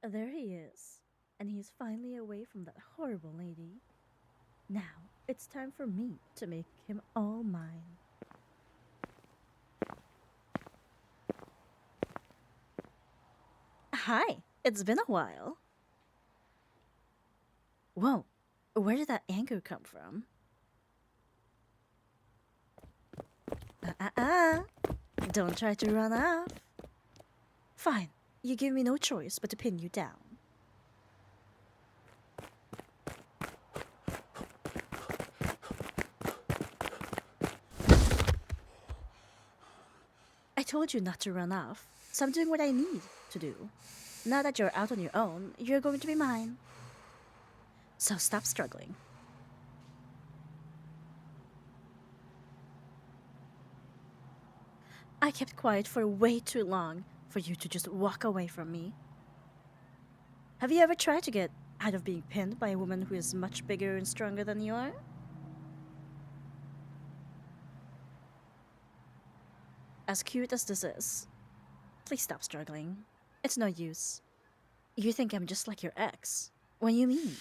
There he is, and he's finally away from that horrible lady. Now, it's time for me to make him all mine. Hi, it's been a while. Whoa, where did that anger come from? Uh. Don't try to run off. Fine, you give me no choice but to pin you down. I told you not to run off, so I'm doing what I need to do. Now that you're out on your own, you're going to be mine. So stop struggling. I kept quiet for way too long for you to just walk away from me. Have you ever tried to get out of being pinned by a woman who is much bigger and stronger than you are? As cute as this is, please stop struggling. It's no use. You think I'm just like your ex. When you mean?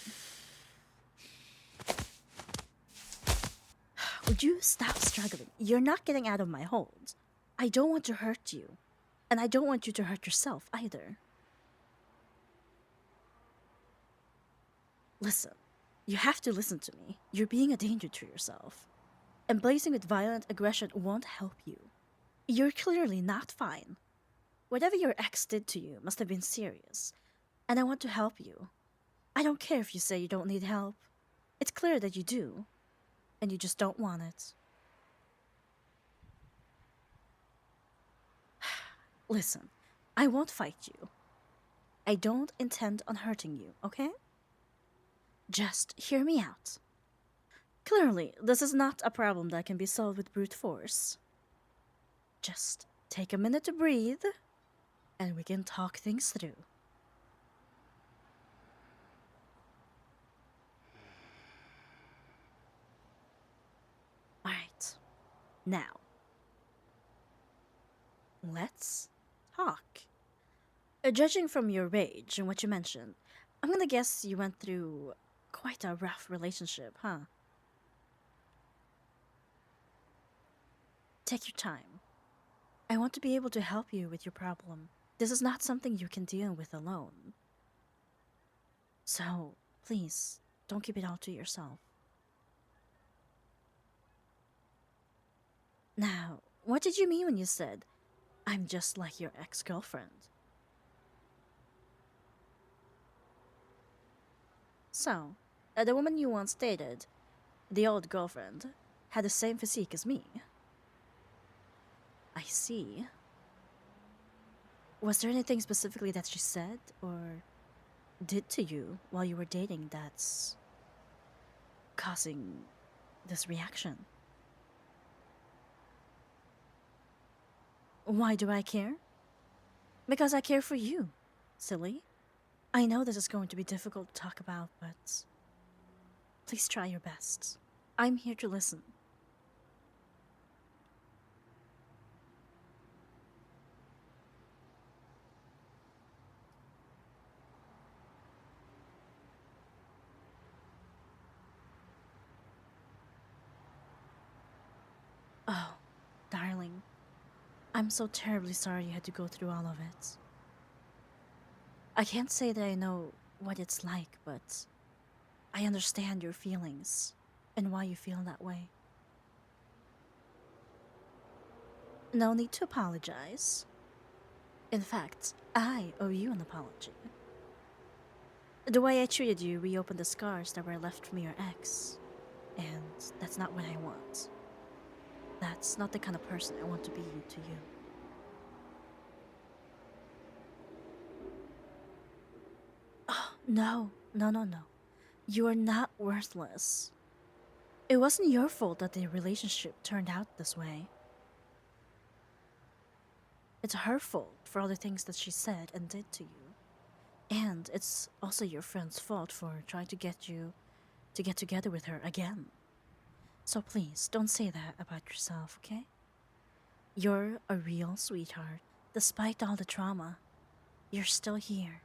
Would you stop struggling? You're not getting out of my hold. I don't want to hurt you. And I don't want you to hurt yourself either. Listen, you have to listen to me. You're being a danger to yourself. And blazing with violent aggression won't help you. You're clearly not fine. Whatever your ex did to you must have been serious. And I want to help you. I don't care if you say you don't need help. It's clear that you do. And you just don't want it. Listen, I won't fight you. I don't intend on hurting you, okay? Just hear me out. Clearly, this is not a problem that can be solved with brute force. Just take a minute to breathe, and we can talk things through. Alright, now, let's talk. Judging from your rage and what you mentioned, I'm gonna guess you went through quite a rough relationship, huh? Take your time. I want to be able to help you with your problem. This is not something you can deal with alone. So, please, don't keep it all to yourself. Now, what did you mean when you said, I'm just like your ex-girlfriend? So, the woman you once dated, the old girlfriend, had the same physique as me. I see. Was there anything specifically that she said or did to you while you were dating that's causing this reaction? Why do I care? Because I care for you, silly. I know this is going to be difficult to talk about, but please try your best. I'm here to listen. Oh, darling, I'm so terribly sorry you had to go through all of it. I can't say that I know what it's like, but I understand your feelings and why you feel that way. No need to apologize. In fact, I owe you an apology. The way I treated you reopened the scars that were left from your ex, and that's not what I want. That's not the kind of person I want to be to you. Oh, no, no, no, no. You are not worthless. It wasn't your fault that the relationship turned out this way. It's her fault for all the things that she said and did to you. And it's also your friend's fault for trying to get you to get together with her again. So please, don't say that about yourself, okay? You're a real sweetheart. Despite all the trauma, you're still here.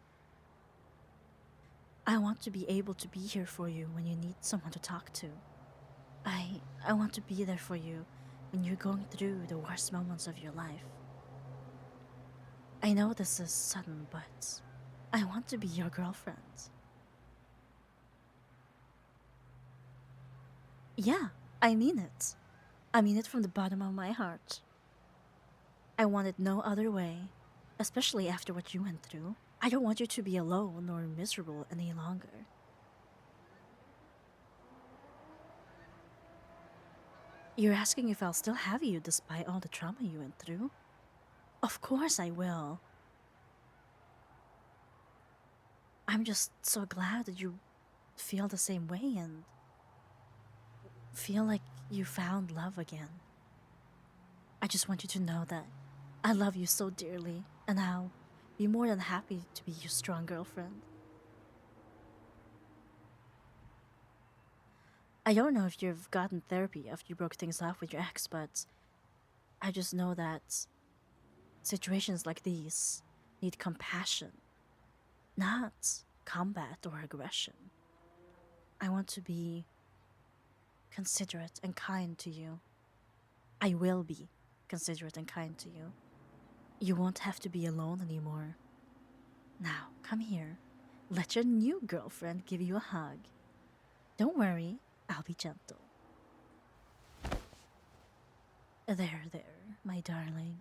I want to be able to be here for you when you need someone to talk to. I want to be there for you when you're going through the worst moments of your life. I know this is sudden, but I want to be your girlfriend. Yeah, I mean it. I mean it from the bottom of my heart. I want it no other way, especially after what you went through. I don't want you to be alone or miserable any longer. You're asking if I'll still have you despite all the trauma you went through? Of course I will. I'm just so glad that you feel the same way and feel like you found love again. I just want you to know that I love you so dearly and I'll be more than happy to be your strong girlfriend. I don't know if you've gotten therapy after you broke things off with your ex, but I just know that situations like these need compassion, not combat or aggression. I want to be considerate and kind to you. I will be considerate and kind to you. You won't have to be alone anymore. Now, come here. Let your new girlfriend give you a hug. Don't worry, I'll be gentle. There, my darling.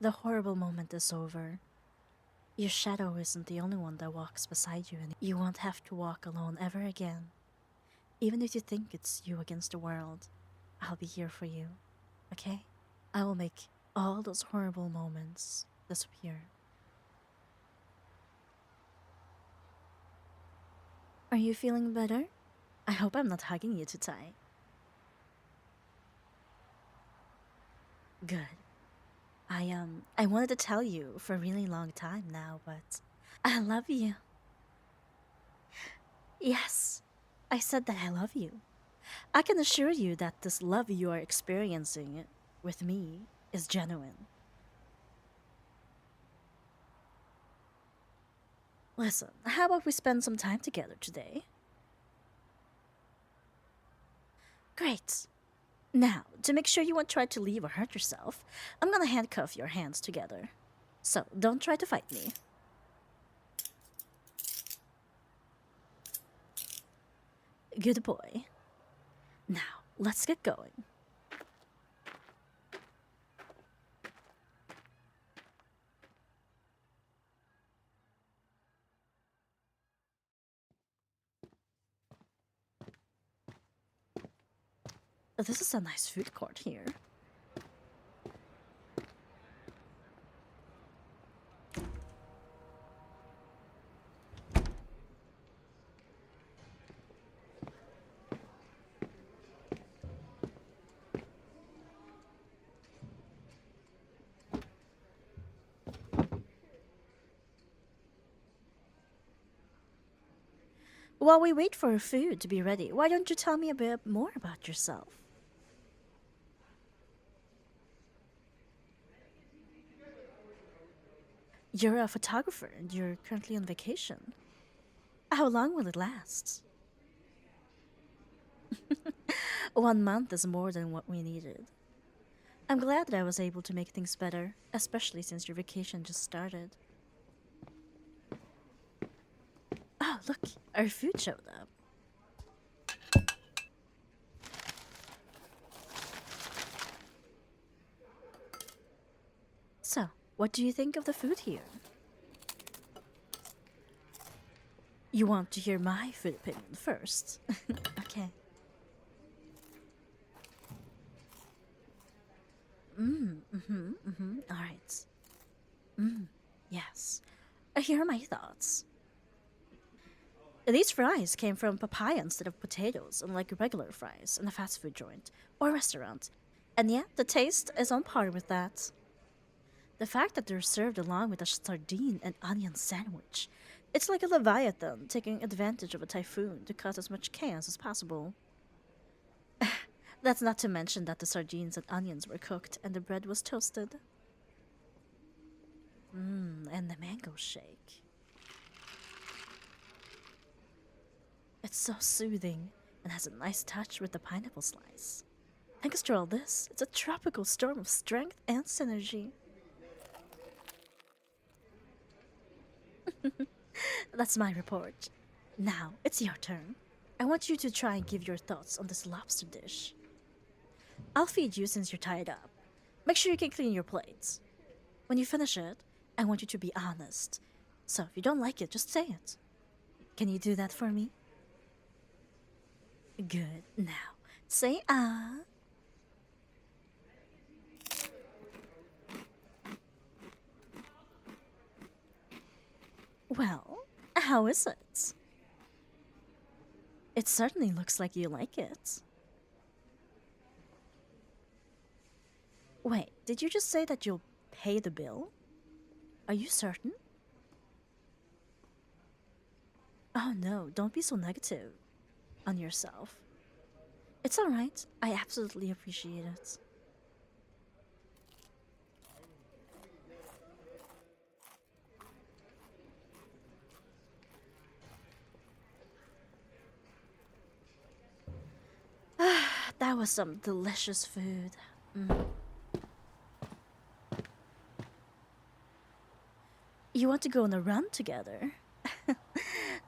The horrible moment is over. Your shadow isn't the only one that walks beside you, and you won't have to walk alone ever again. Even if you think it's you against the world, I'll be here for you, okay? I will make all those horrible moments disappear. Are you feeling better? I hope I'm not hugging you too tight. Good. I wanted to tell you for a really long time now, but I love you. Yes, I said that I love you. I can assure you that this love you are experiencing with me is genuine. Listen, how about we spend some time together today? Great. Now, to make sure you won't try to leave or hurt yourself, I'm gonna handcuff your hands together. So, don't try to fight me. Good boy. Now, let's get going. This is a nice food court here. While we wait for food to be ready, why don't you tell me a bit more about yourself? You're a photographer and you're currently on vacation. How long will it last? 1 month is more than what we needed. I'm glad that I was able to make things better, especially since your vacation just started. Oh, look, our food showed up. So, what do you think of the food here? You want to hear my food opinion first? Okay. Alright. Yes. Here are my thoughts. These fries came from papaya instead of potatoes, unlike regular fries in a fast food joint or restaurant. And yet, the taste is on par with that. The fact that they're served along with a sardine and onion sandwich. It's like a leviathan taking advantage of a typhoon to cause as much chaos as possible. That's not to mention that the sardines and onions were cooked and the bread was toasted. And the mango shake. It's so soothing and has a nice touch with the pineapple slice. Thanks to all this, it's a tropical storm of strength and synergy. That's my report. Now, it's your turn. I want you to try and give your thoughts on this lobster dish. I'll feed you since you're tied up. Make sure you can clean your plates. When you finish it, I want you to be honest. So if you don't like it, just say it. Can you do that for me? Good. Now, say ah. Well, how is it? It certainly looks like you like it. Wait, did you just say that you'll pay the bill? Are you certain? Oh no, don't be so negative on yourself. It's alright, I absolutely appreciate it. That was some delicious food. You want to go on a run together?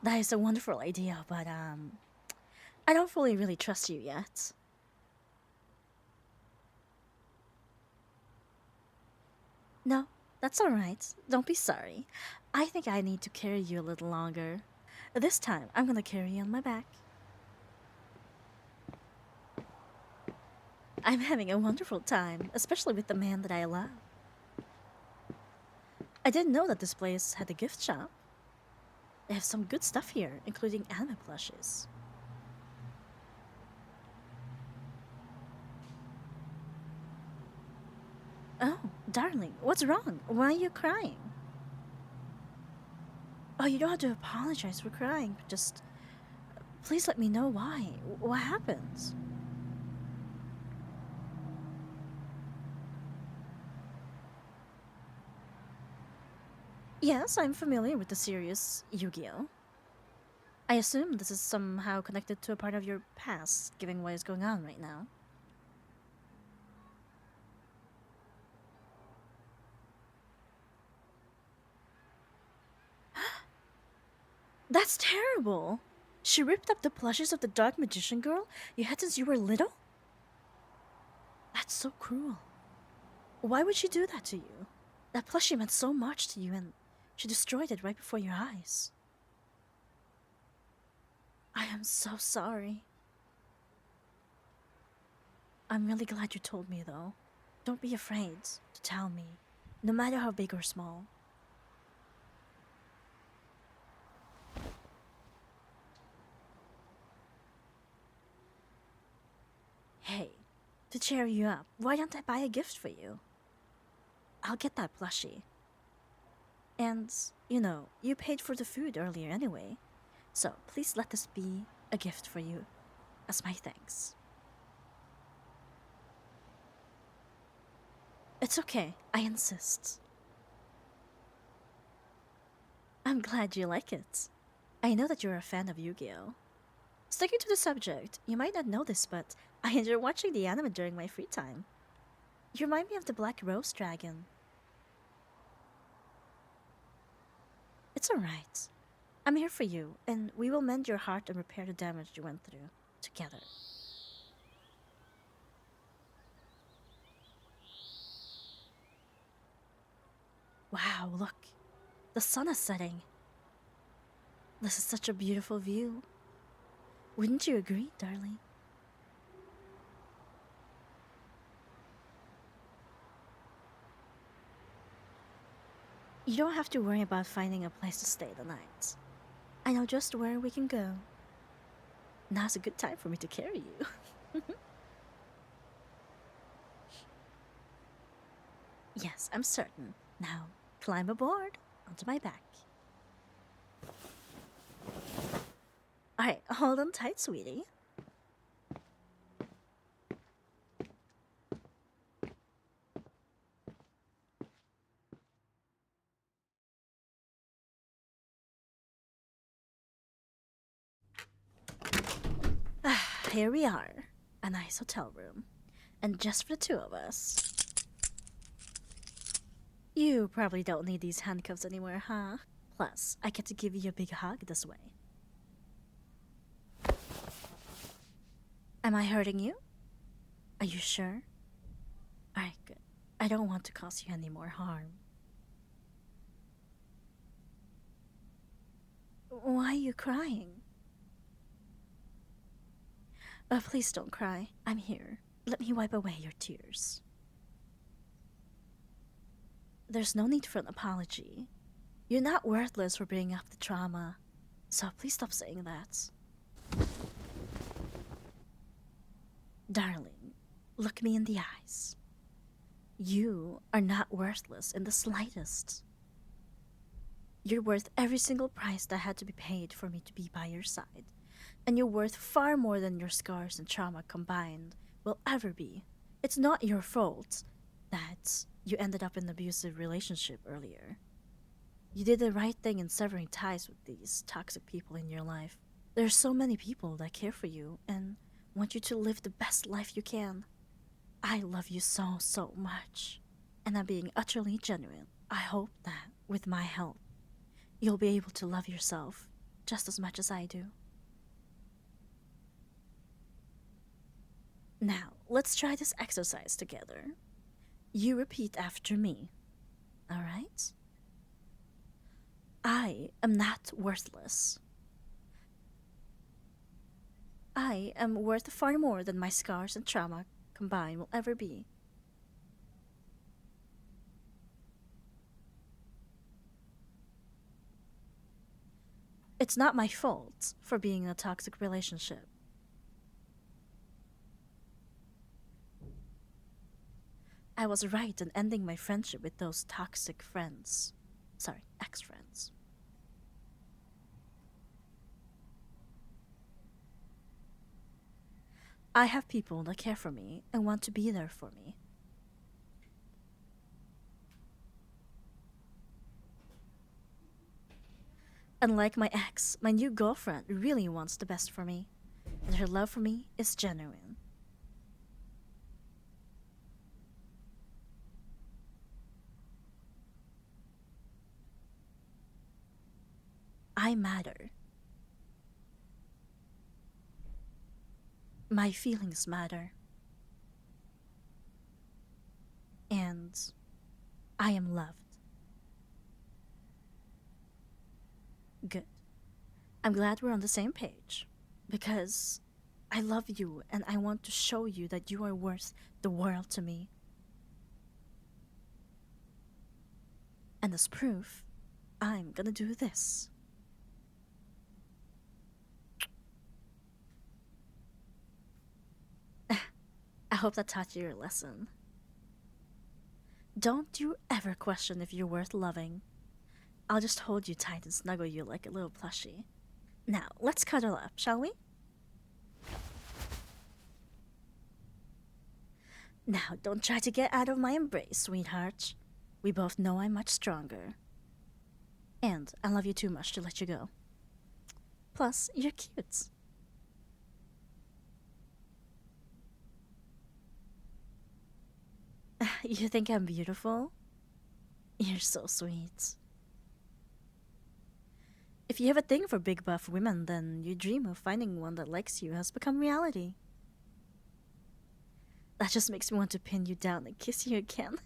That is a wonderful idea, but I don't fully really trust you yet. No, that's alright. Don't be sorry. I think I need to carry you a little longer. This time, I'm gonna carry you on my back. I'm having a wonderful time, especially with the man that I love. I didn't know that this place had a gift shop. They have some good stuff here, including anime plushes. Oh, darling, what's wrong? Why are you crying? Oh, you don't have to apologize for crying. Just please let me know why. What happens? Yes, I'm familiar with the series Yu-Gi-Oh! I assume this is somehow connected to a part of your past, given what is going on right now. That's terrible! She ripped up the plushes of the Dark Magician girl you had since you were little? That's so cruel. Why would she do that to you? That plushie meant so much to you and she destroyed it right before your eyes. I am so sorry. I'm really glad you told me, though. Don't be afraid to tell me, no matter how big or small. Hey, to cheer you up, why don't I buy a gift for you? I'll get that plushie. And, you paid for the food earlier anyway, so please let this be a gift for you as my thanks. It's okay, I insist. I'm glad you like it. I know that you're a fan of Yu-Gi-Oh! Sticking to the subject, you might not know this, but I enjoy watching the anime during my free time. You remind me of the Black Rose Dragon. It's alright. I'm here for you, and we will mend your heart and repair the damage you went through together. Wow, look. The sun is setting. This is such a beautiful view. Wouldn't you agree, darling? You don't have to worry about finding a place to stay the night. I know just where we can go. Now's a good time for me to carry you. Yes, I'm certain. Now, climb aboard onto my back. Alright, hold on tight, sweetie. here we are, a nice hotel room, and just for the two of us. You probably don't need these handcuffs anymore, huh? Plus, I get to give you a big hug this way. Am I hurting you? Are you sure? Alright, good. I don't want to cause you any more harm. Why are you crying? Oh, please don't cry. I'm here. Let me wipe away your tears. There's no need for an apology. You're not worthless for bringing up the trauma, so please stop saying that. Darling, look me in the eyes. You are not worthless in the slightest. You're worth every single price that had to be paid for me to be by your side, and you're worth far more than your scars and trauma combined will ever be. It's not your fault that you ended up in an abusive relationship earlier. You did the right thing in severing ties with these toxic people in your life. There are so many people that care for you and want you to live the best life you can. I love you so, so much. And I'm being utterly genuine. I hope that, with my help, you'll be able to love yourself just as much as I do. Now, let's try this exercise together. You repeat after me, alright? I am not worthless. I am worth far more than my scars and trauma combined will ever be. It's not my fault for being in a toxic relationship. I was right in ending my friendship with those toxic friends. Sorry, ex-friends. I have people that care for me and want to be there for me. Unlike my ex, my new girlfriend really wants the best for me, and her love for me is genuine. I matter. My feelings matter. And I am loved. Good. I'm glad we're on the same page. Because I love you and I want to show you that you are worth the world to me. And as proof, I'm gonna do this. I hope that taught you your lesson. Don't you ever question if you're worth loving. I'll just hold you tight and snuggle you like a little plushie. Now, let's cuddle up, shall we? Now, don't try to get out of my embrace, sweetheart. We both know I'm much stronger. And I love you too much to let you go. Plus, you're cute. You think I'm beautiful? You're so sweet. If you have a thing for big buff women, then your dream of finding one that likes you has become reality. That just makes me want to pin you down and kiss you again.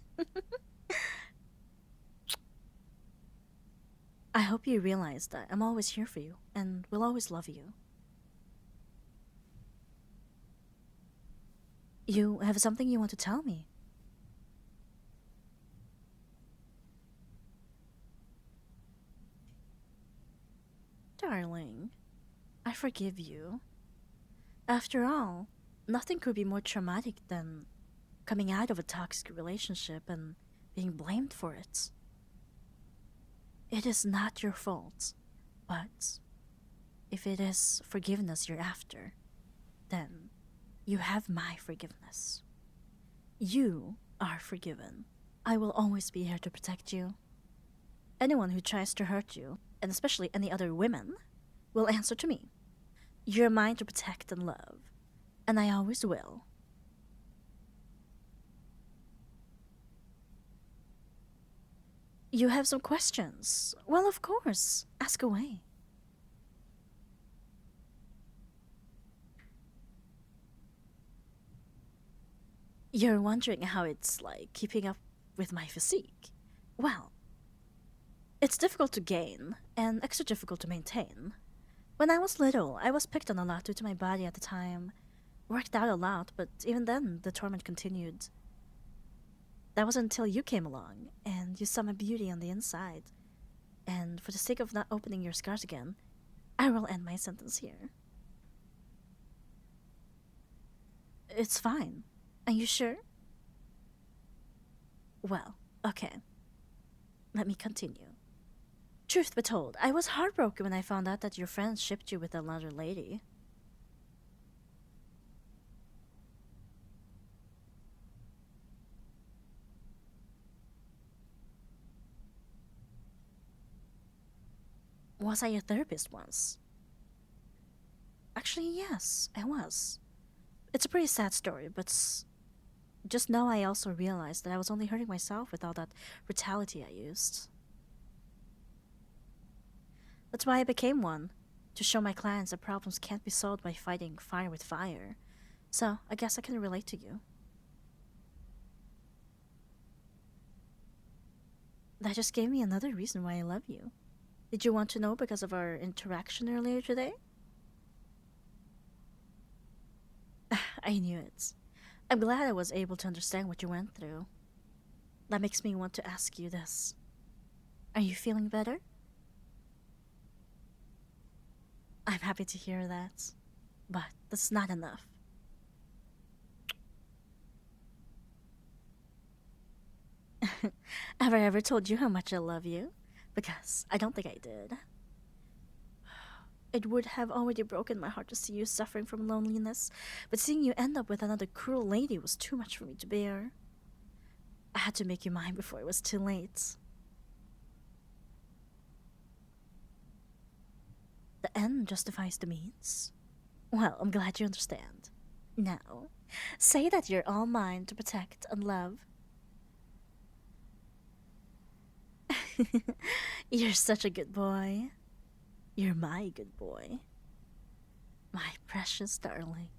I hope you realize that I'm always here for you and will always love you. You have something you want to tell me. Darling, I forgive you. After all, nothing could be more traumatic than coming out of a toxic relationship and being blamed for it. It is not your fault, but if it is forgiveness you're after, then you have my forgiveness. You are forgiven. I will always be here to protect you. Anyone who tries to hurt you, and especially any other women, will answer to me. You're mine to protect and love. and I always will. You have some questions? Well, of course. Ask away. You're wondering how it's like keeping up with my physique. Well, it's difficult to gain and extra difficult to maintain. When I was little, I was picked on a lot due to my body at the time. Worked out a lot, but even then, the torment continued. That was until you came along, and you saw my beauty on the inside. And for the sake of not opening your scars again, I will end my sentence here. It's fine. Are you sure? Well, okay. Let me continue. Truth be told, I was heartbroken when I found out that your friends shipped you with another lady. Was I a therapist once? Actually, yes, I was. It's a pretty sad story, but just now I also realized that I was only hurting myself with all that brutality I used. That's why I became one, to show my clients that problems can't be solved by fighting fire with fire. So, I guess I can relate to you. That just gave me another reason why I love you. Did you want to know because of our interaction earlier today? I knew it. I'm glad I was able to understand what you went through. That makes me want to ask you this. Are you feeling better? I'm happy to hear that. But that's not enough. Have I ever told you how much I love you? Because I don't think I did. It would have already broken my heart to see you suffering from loneliness, but seeing you end up with another cruel lady was too much for me to bear. I had to make you mine before it was too late. The end justifies the means? Well, I'm glad you understand. Now, say that you're all mine to protect and love. You're such a good boy. You're my good boy. My precious darling.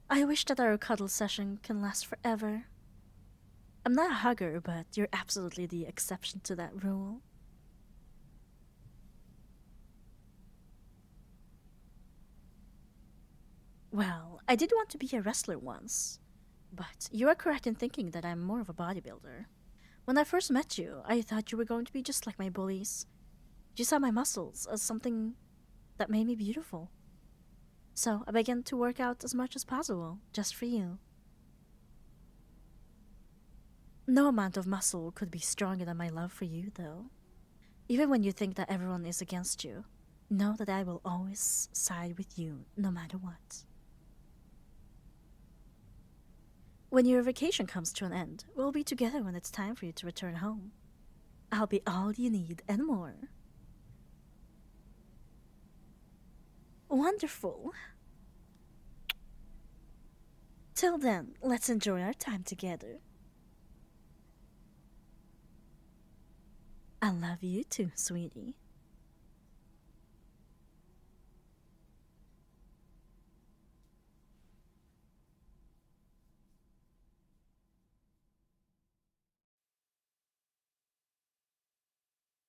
I wish that our cuddle session can last forever. I'm not a hugger, but you're absolutely the exception to that rule. Well, I did want to be a wrestler once, but you are correct in thinking that I'm more of a bodybuilder. When I first met you, I thought you were going to be just like my bullies. You saw my muscles as something that made me beautiful. So I began to work out as much as possible, just for you. No amount of muscle could be stronger than my love for you, though. Even when you think that everyone is against you, know that I will always side with you no matter what. When your vacation comes to an end, we'll be together when it's time for you to return home. I'll be all you need and more. Wonderful. Till then, let's enjoy our time together. I love you too, sweetie.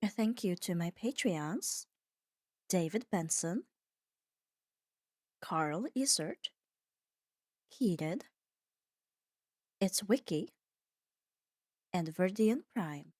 A thank you to my Patreons, David Benson, Carl Isert, Heated, It's Wiki, and Verdian Prime.